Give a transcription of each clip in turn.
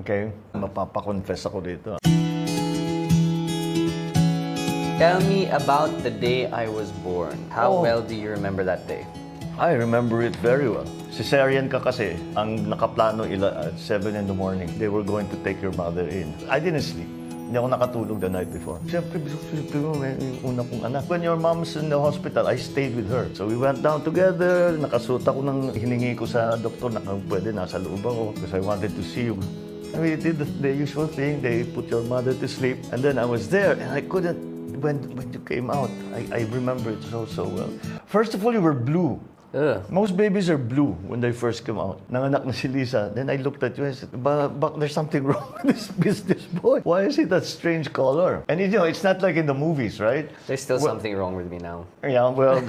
Okay? Mapapa-confess ako dito. Tell me about the day I was born. How well do you remember that day? I remember it very well. Cesarean ka kasi, ang nakaplano at 7 in the morning, they were going to take your mother in. I didn't sleep. Hindi ako nakatulog the night before. Siyempre, yung una kong anak. When your mom's in the hospital, I stayed with her. So we went down together, nakasuot ako ng hiningi ko sa doktor na pwede nasa loob ako because I wanted to see you. And we did the usual thing, they put your mother to sleep. And then I was there and I couldn't, when you came out, I remember it so well. First of all, you were blue. Most babies are blue when they first come out. Nanganak na si Lisa. Then I looked at you and said, but there's something wrong with this boy. Why is he that strange color? And you know, it's not like in the movies, right? There's still something wrong with me now. Yeah, well,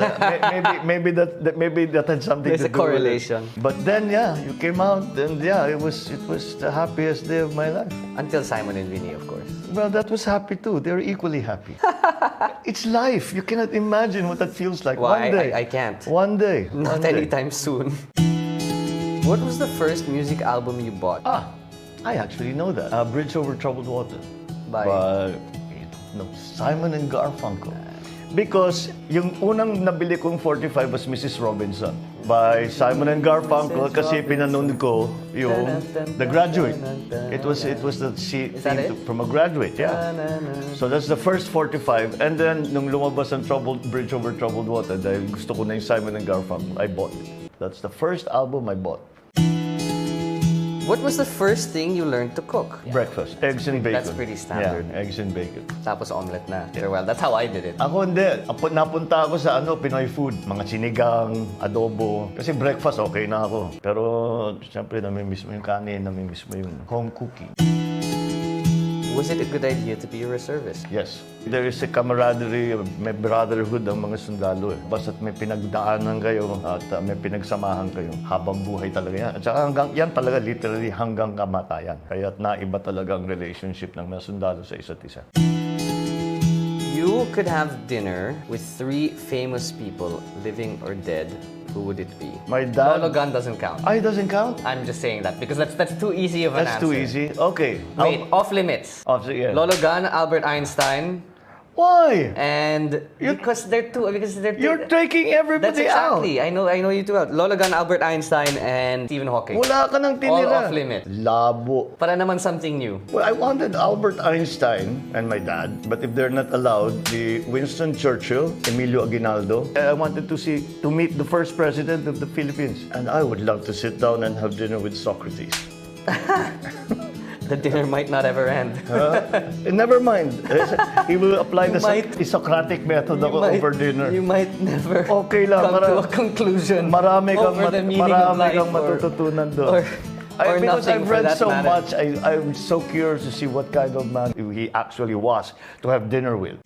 maybe that had something There's to a do correlation. with it. But then, yeah, you came out, and yeah, it was the happiest day of my life. Until Simon and Vinny, of course. Well, that was happy too. They're equally happy. It's life. You cannot imagine what that feels like. Why? One day. I can't. One day. Not anytime soon. What was the first music album you bought? I actually know that. Bridge Over Troubled Water. By? No, Simon and Garfunkel. Because yung unang nabili kong 45 was Mrs. Robinson by Simon and Garfunkel kasi pinanood ko yung The Graduate. It was the theme from a graduate, yeah. So that's the first 45. And then nung lumabas ang Bridge Over Troubled Water, dahil gusto ko na yung Simon and Garfunkel, I bought it. That's the first album I bought. What was the first thing you learned to cook? Breakfast. Eggs and bacon. That's pretty standard. Yeah, eggs and bacon. Tapos omelette na. Well, that's how I did it. Ako hindi. Napunta ako sa Pinoy food. Mga sinigang, adobo. Kasi breakfast okay na ako. Pero siyempre namimiss mo yung kanin, namimiss mo yung home cooking. Was it a good idea to be a reservist? Yes. There is a camaraderie, may brotherhood ang mga sundalo. Basta't may pinagdaanan kayo at may pinagsamahan kayo. Habang buhay talaga yan. At saka yan talaga literally hanggang kamatayan. Kaya't naiba talaga ang relationship ng mga sundalo sa isa't isa. You could have dinner with 3 famous people, living or dead. Who would it be? My dad. Lolo Gun doesn't count. It doesn't count? I'm just saying that because that's too easy of an That's answer. too easy? Okay. Wait, off limits. Yeah. Lolo Gun, Albert Einstein. Why? And because they're two. You're taking everybody That's exactly. I know you too well. Lolo Gun, Albert Einstein, and Stephen Hawking. Wala ka nang tinira. All off limit. Labo. Para naman something new. Well, I wanted Albert Einstein and my dad, but if they're not allowed, the Winston Churchill, Emilio Aguinaldo. I wanted to meet the first president of the Philippines, and I would love to sit down and have dinner with Socrates. The dinner might not ever end. Never mind. He will apply the Socratic method over dinner. You might never okay lang, come to a conclusion marami kang over the meaning of life matututunan doon. Or because nothing I've read so matter. much, I'm so curious to see what kind of man he actually was to have dinner with.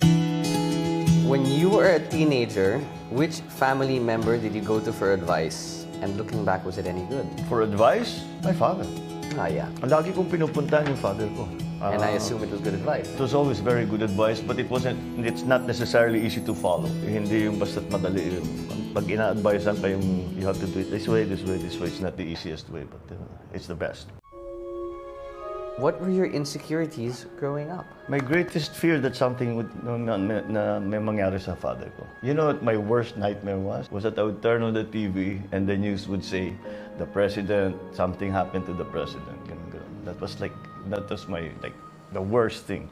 When you were a teenager, which family member did you go to for advice? And looking back, was it any good? For advice? My father. Yeah. Lagi kong pinupuntahan yung father ko. And I assume it was good advice. It was always very good advice, but it's not necessarily easy to follow. Hindi yung basta't madali yun. Pag ina-advisean kayong you have to do it this way, this way, this way, it's not the easiest way, but it's the best. What were your insecurities growing up? My greatest fear that something would na may mangyari sa father ko. You know what my worst nightmare was? Was that I would turn on the TV and the news would say, the president, something happened to the president. That was the worst thing.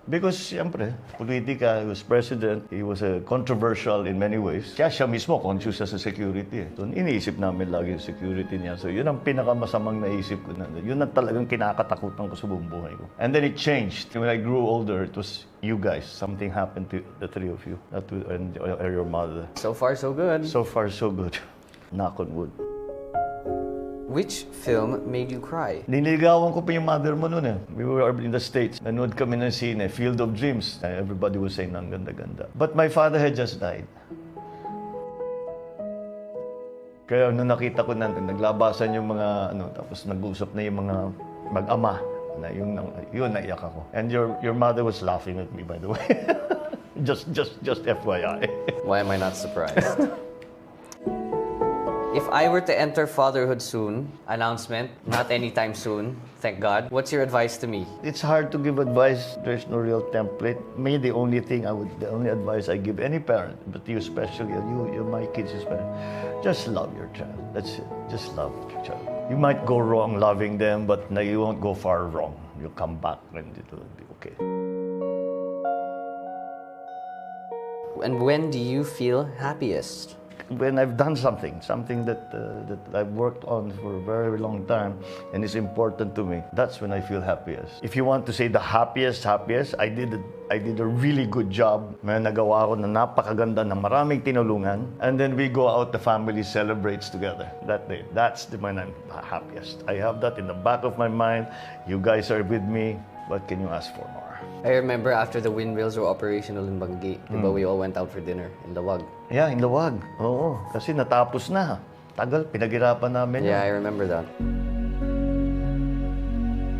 Because, siyempre, politika, he was president, he was controversial in many ways. Kaya siya mismo, conscious sa security. So, iniisip namin lagi yung security niya. So, yun ang pinakamasamang naisip ko. Yun ang talagang kinakatakutan ko sa buong buhay ko. And then it changed. When I grew older, it was you guys. Something happened to the 3 of you. And your mother. So far, so good. So far, so good. Knock on wood. Which film made you cry? Niligawan ko pa yung mother mo noon eh. We were in the States. Nanood kami ng sine, Field of Dreams. Everybody was saying, ang ganda-ganda. But my father had just died. Kaya nung nakita ko na, naglabasan yung mga, tapos nag-usap na yung mga mag-ama. Yun, naiyak ako. And your mother was laughing at me, by the way. just FYI. Why am I not surprised? If I were to enter fatherhood soon, announcement, not anytime soon, thank God, what's your advice to me? It's hard to give advice. There's no real template. Me, the only advice I give any parent, but you especially, and you, my kids especially, just love your child. That's it. Just love your child. You might go wrong loving them, but no, you won't go far wrong. You'll come back and it will be okay. And when do you feel happiest? When I've done something that I've worked on for a very long time and is important to me, that's when I feel happiest. If you want to say the happiest, I did a really good job. May nagawa ko na napakaganda na maraming tinulungan. And then we go out, the family celebrates together that day. That's when I'm happiest. I have that in the back of my mind. You guys are with me. What can you ask for more? I remember after the windmills were operational in Bangi, diba, we all went out for dinner in the Wag. Yeah, in the Wag. Oo, kasi natapos na. Tagal, pinaghirapan namin Yeah, I yun. remember that.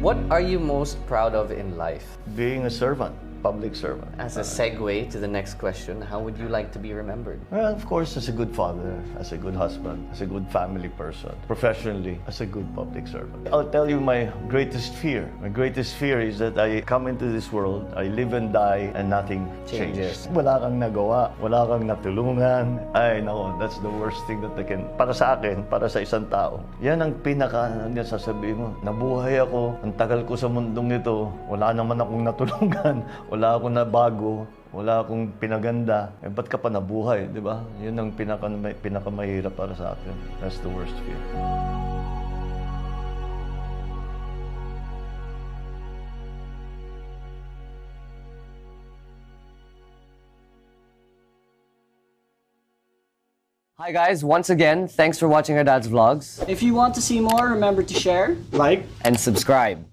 What are you most proud of in life? Being a servant, public servant. As a segue to the next question, how would you like to be remembered? Well, of course, as a good father, as a good husband, as a good family person, professionally, as a good public servant. I'll tell you my greatest fear. My greatest fear is that I come into this world, I live and die, and nothing changes. Wala kang nagawa, wala kang natulungan. Ay, nako, that's the worst thing that I can, para sa akin, para sa isang tao. Yan ang pinaka, sasabihin mo, nabuhay ako, ang tagal ko sa mundong ito, wala naman akong natulungan, wala akong nabago, wala akong pinaganda. Eh, ba't ka pa nabuhay, di ba? Yun ang pinakamahirap para sa akin. That's the worst fear. Hi guys, once again, thanks for watching our dad's vlogs. If you want to see more, remember to share, Like, And subscribe.